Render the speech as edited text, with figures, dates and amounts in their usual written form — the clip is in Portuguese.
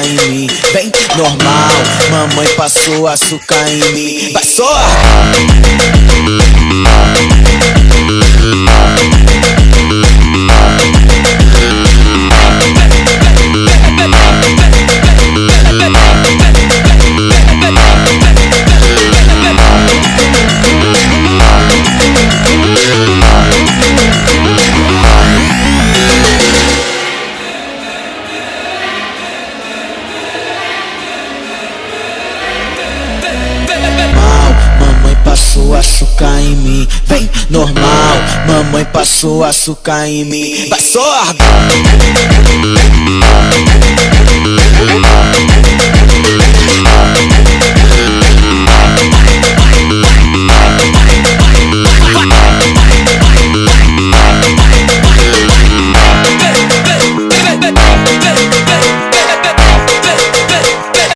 em mim. Vem, normal, mamãe passou açúcar em mim. Vai só! Passou açúcar em mim, vem normal, mamãe passou açúcar em mim. Vai só!